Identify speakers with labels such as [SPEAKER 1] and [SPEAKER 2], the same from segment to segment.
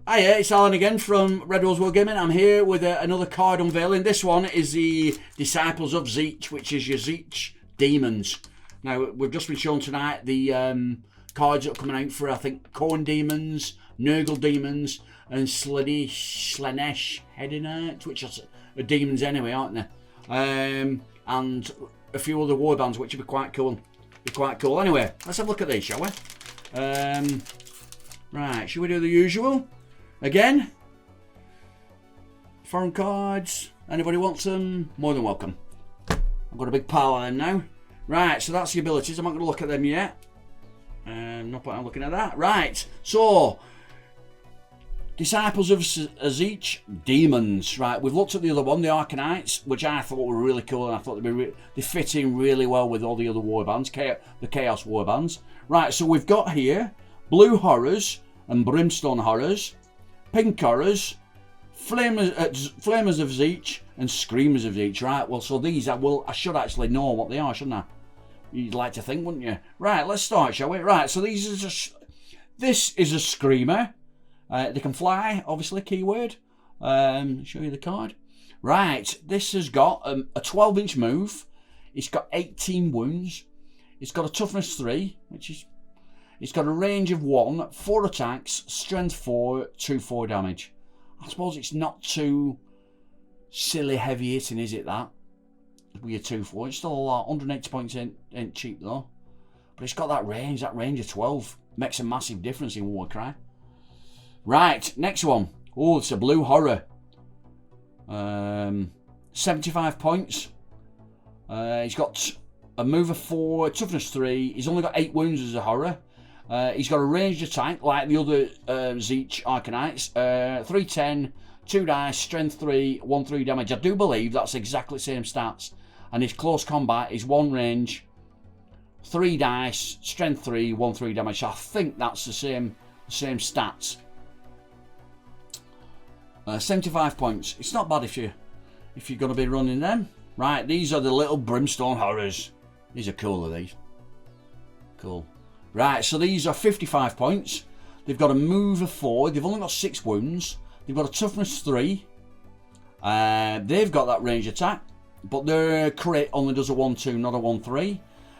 [SPEAKER 1] Hiya, it's Alan again from Red Rose Wargaming. I'm here with another card unveiling. This one is the Disciples of Tzeentch, which is your Tzeentch Daemons. Now, we've just been shown tonight the cards that are coming out for, I think, Corn Daemons, Nurgle Daemons, and Slaanesh Hedinite, which are demons anyway, aren't they? And a few other warbands, which would be quite cool. Anyway, let's have a look at these, shall we? Right, should we do the usual? Again, foreign cards. Anybody wants them? More than welcome. I've got a big pile of them now. Right, so that's the abilities. I'm not going to look at them yet. No point in looking at that. Right, so Disciples of Tzeentch Daemons. Right, we've looked at the other one, the Arcanites, which I thought were really cool, and I thought they fit in really well with all the other warbands, the Chaos warbands. Right, so we've got here Blue Horrors and Brimstone Horrors, Pink Horrors, Flamers of Tzeentch, and Screamers of Tzeentch. Right, well, so these I should actually know what they are, shouldn't I? You'd like to think, wouldn't you? Right, let's start, shall we? Right, so this is a Screamer. They can fly, obviously, keyword. Show you the card. Right, this has got a 12-inch move. It's got 18 wounds. It's got a toughness 3, which is... It's got a range of 1, 4 attacks, strength 4, 2/4 damage. I suppose it's not too silly heavy hitting, is it, that? With your 2/4. It's still a lot. 180 points ain't cheap, though. But it's got that range of 12. Makes a massive difference in Warcry. Right, next one. Oh, it's a Blue Horror. 75 points. He's got a move of 4, toughness 3. He's only got 8 wounds as a Horror. He's got a ranged attack like the other Tzeentch Arcanites. 310, 2 dice, strength 3, 1/3 damage. I do believe that's exactly the same stats. And his close combat is 1 range, 3 dice, strength 3, 1/3 damage. So I think that's the same stats. 75 points. It's not bad if you're going to be running them. Right, these are the little Brimstone Horrors. These are cool, are these? Cool. Right, so these are 55 points. They've got a move of 4. They've only got 6 wounds. They've got a toughness 3. They've got that range attack, but their crit only does a 1/2, not a 1/3.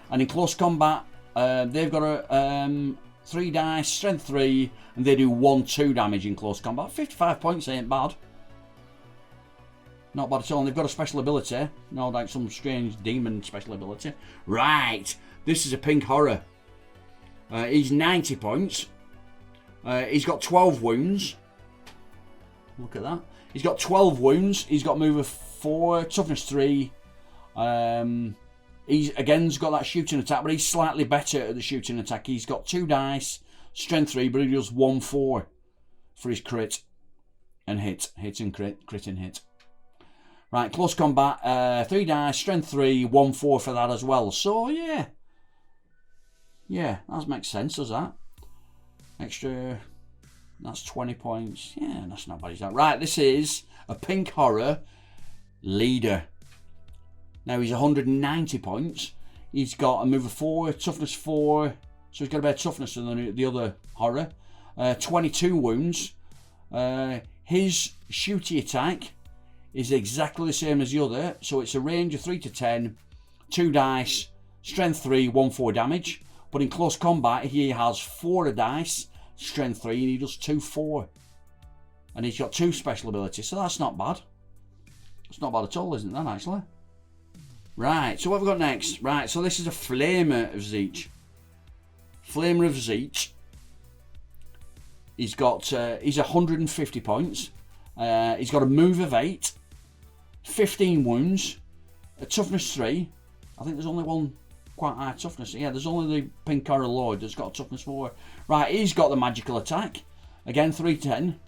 [SPEAKER 1] And in close combat, they've got a 3 dice, strength 3, and they do 1/2 damage in close combat. 55 points ain't bad. Not bad at all. And they've got a special ability. No, like some strange demon special ability. Right, this is a Pink Horror. He's 90 points. He's got 12 wounds. Look at that. He's got 12 wounds. He's got move of 4, toughness 3. He's got that shooting attack, but he's slightly better at the shooting attack. He's got 2 dice, strength 3, but he does 1/4 for his crit and hit. Hit and crit and hit. Right, close combat, 3 dice, strength 3, 1/4 for that as well. So yeah. Yeah, that makes sense, does that? Extra, that's 20 points. Yeah, that's not bad, is that? Right, this is a Pink Horror Leader. Now he's 190 points. He's got a move of 4, toughness 4. So he's got a better toughness than the other Horror. 22 wounds. His shooty attack is exactly the same as the other. So it's a range of 3 to 10, 2 dice, strength 3, 1/4 damage. But in close combat, he has 4 dice, strength 3, and he does 2/4. And he's got 2 special abilities, so that's not bad. It's not bad at all, isn't that, actually? Right, so what have we got next? Right, so this is a Flamer of Tzeentch. Flamer of Tzeentch. He's 150 points. He's got a move of 8, 15 wounds, a toughness 3. I think there's only one quite high toughness. Yeah, there's only the Pink Horror Lord that's got a toughness 4. Right, he's got the magical attack. Again, 310.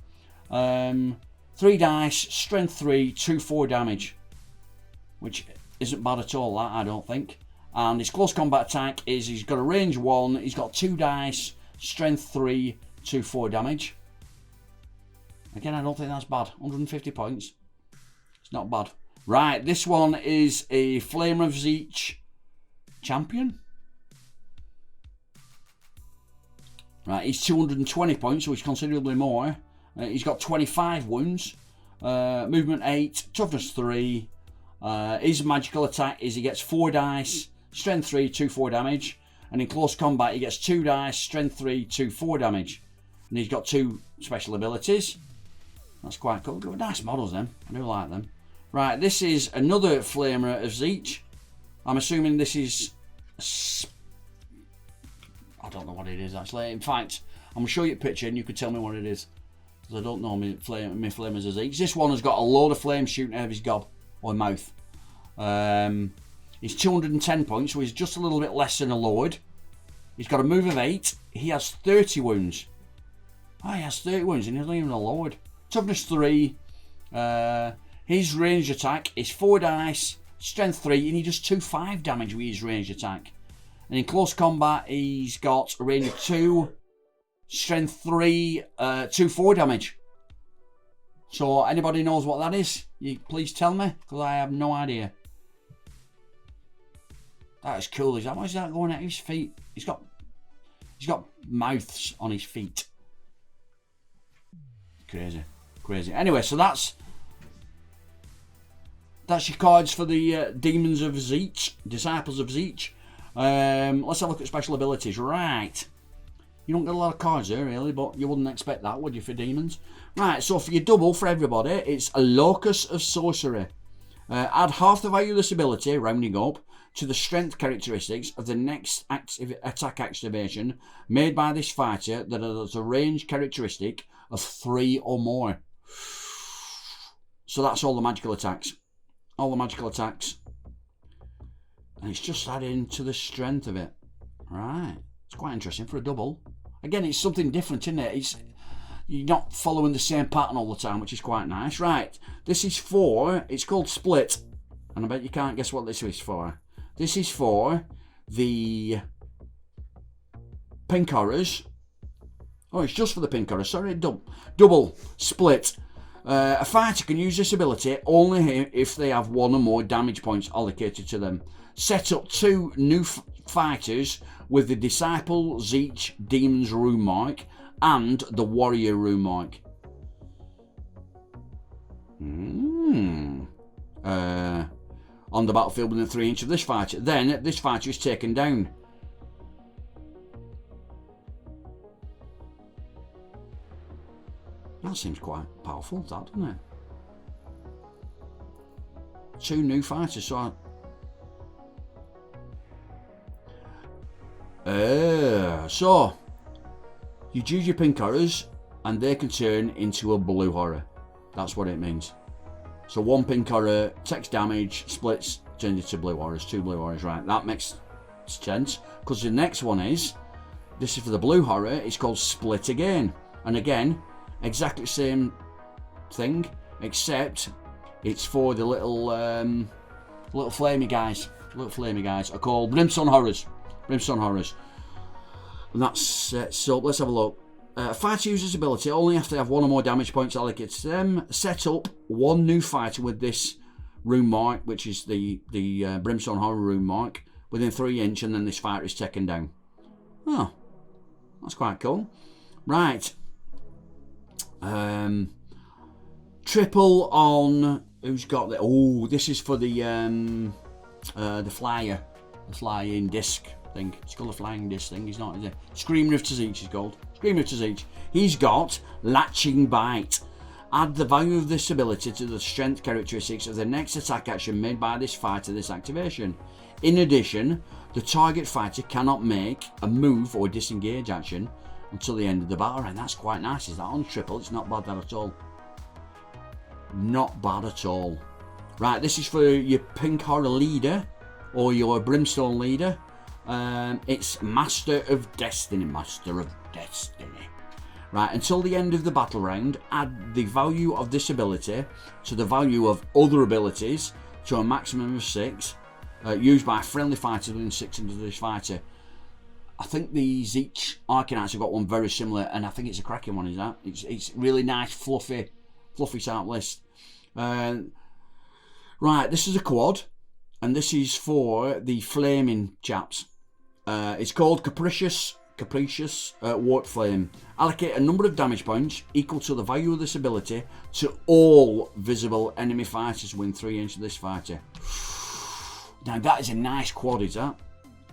[SPEAKER 1] 3 dice, strength 3, 2/4 damage. Which isn't bad at all, that, I don't think. And his close combat attack is he's got a range 1. He's got 2 dice, strength 3, 2/4 damage. Again, I don't think that's bad. 150 points. It's not bad. Right, this one is a Flamer of Tzeentch champion. Right, he's 220 points, so he's considerably more. He's got 25 wounds, movement 8, toughness 3. His magical attack is he gets 4 dice, strength 3, 2-4 damage. And in close combat he gets 2 dice, strength 3, 2-4 damage. And he's got 2 special abilities. That's quite cool. Nice models then. I do like them. Right, this is another Flamer of Tzeentch. I'm assuming this is... I don't know what it is actually. In fact, I'm going to show you a picture and you can tell me what it is. Because I don't know my Flamers of Tzeentch. This one has got a load of flames shooting out of his gob. Or mouth. He's 210 points, so he's just a little bit less than a Lord. He's got a move of 8. He has 30 wounds. Oh, he has 30 wounds and he's not even a Lord. Toughness 3. His range attack is 4 dice, strength 3, and he does 2-5 damage with his range attack. And in close combat, he's got a range of 2, strength 3, 2-4 damage. So, anybody knows what that is? You please tell me, because I have no idea. That is cool. Is that why is that going at his feet? He's got mouths on his feet. Crazy. Anyway, so that's your cards for the Demons of Tzeentch, Disciples of Tzeentch. Let's have a look at special abilities. Right. You don't get a lot of cards here, really, but you wouldn't expect that, would you, for demons? Right, so for your double for everybody, it's a Locus of Sorcery. Add half the value of this ability, rounding up, to the strength characteristics of the next attack activation made by this fighter that has a range characteristic of 3 or more. So that's all the magical attacks. And it's just adding to the strength of it. Right. It's quite interesting for a double. Again, it's something different, isn't it? You're not following the same pattern all the time, which is quite nice. Right. This is for... It's called Split. And I bet you can't guess what this is for. This is for the Pink Horrors. Oh, it's just for the Pink Horrors. Sorry, double. Split. A fighter can use this ability only if they have 1 or more damage points allocated to them. Set up 2 new fighters with the Disciple Tzeentch Demons rune mark and the Warrior rune mark. On the battlefield within 3 inches of this fighter. Then this fighter is taken down. That seems quite powerful, that, doesn't it? 2 new fighters, so so you choose your Pink Horrors and they can turn into a Blue Horror. That's what it means. So 1 Pink Horror takes damage, splits, turns into Blue Horrors, 2 Blue Horrors, right? That makes sense, because the next one is, this is for the Blue Horror, it's called Split again. And again, exactly the same thing, except it's for the little flamey guys. Little flamey guys are called Brimstone Horrors. And that's so let's have a look. Fighter uses ability only after they have 1 or more damage points allocated to them. Set up 1 new fighter with this rune mark, which is the Brimstone Horror rune mark, within 3 inches, and then this fighter is taken down. Oh, that's quite cool. Right. Triple on who's got the... Oh, this is for the flyer. The flying disc thing. It's called a flying disc thing. He's not, is it? Screamer of Tzeentch is called. Screamer of Tzeentch. He's got Latching Bite. Add the value of this ability to the strength characteristics of the next attack action made by this fighter this activation. In addition, the target fighter cannot make a move or disengage action until the end of the battle. And that's quite nice. Is that on triple? It's not bad that at all. Not bad at all. Right, this is for your Pink Horror leader or your Brimstone leader. It's Master of Destiny. Right, until the end of the battle round, add the value of this ability to the value of other abilities to a maximum of 6, used by friendly fighters within 6 inches of this fighter. I think the Tzeentch Arcanines have got one very similar, and I think it's a cracking one, is that? It's really nice, fluffy type list. Right, this is a quad, and this is for the flaming chaps. It's called Capricious Capricious Warp Flame. Allocate a number of damage points equal to the value of this ability to all visible enemy fighters within 3 inches of this fighter. Now that is a nice quad, is that?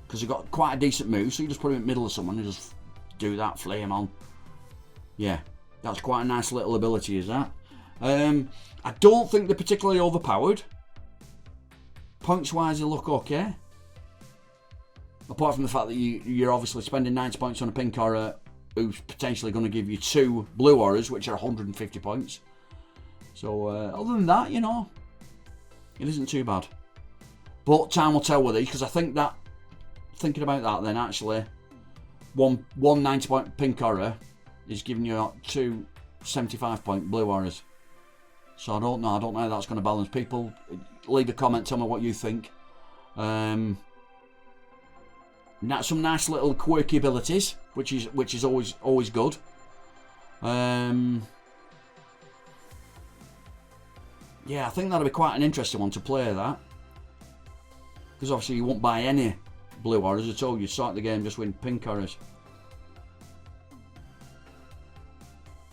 [SPEAKER 1] Because you've got quite a decent move, so you just put him in the middle of someone and just do that flame on. Yeah, that's quite a nice little ability, is that? I don't think they're particularly overpowered. Points wise, they look okay. Apart from the fact that you're obviously spending 90 points on a pink aura who's potentially going to give you 2 blue auras, which are 150 points. So, other than that, you know, it isn't too bad. But time will tell with these, because I think that, thinking about that then, actually, one 90 point pink aura is giving you 2 75 point blue auras. So I don't know how that's going to balance. People, leave a comment, tell me what you think. Some nice little quirky abilities, which is always good. Yeah, I think that'll be quite an interesting one to play, that, because obviously you won't buy any blue auras at all. You start the game just with pink auras.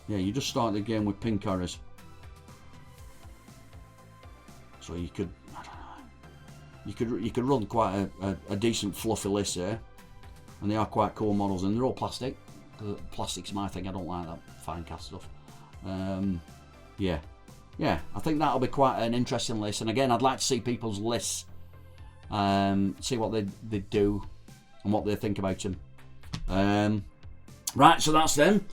[SPEAKER 1] Yeah, you just start the game with pink auras. So you could, I don't know, you could run quite a decent fluffy list here, and they are quite cool models, and they're all plastic. Plastic's my thing. I don't like that fine cast stuff. Yeah, I think that'll be quite an interesting list. And again, I'd like to see people's lists, see what they do and what they think about them. Right, so that's them.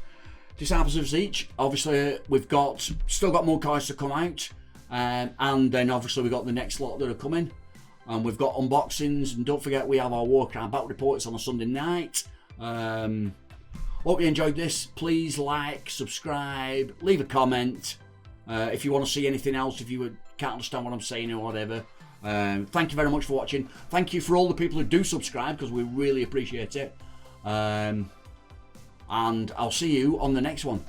[SPEAKER 1] Disciples of Tzeentch. Obviously, we've still got more cards to come out. And then obviously we've got the next lot that are coming, and we've got unboxings, and don't forget we have our Warcry battle reports on a Sunday night. Hope you enjoyed this. Please like, subscribe, leave a comment if you want to see anything else, if you can't understand what I'm saying or whatever. Thank you very much for watching. Thank you for all the people who do subscribe, because we really appreciate it. And I'll see you on the next one.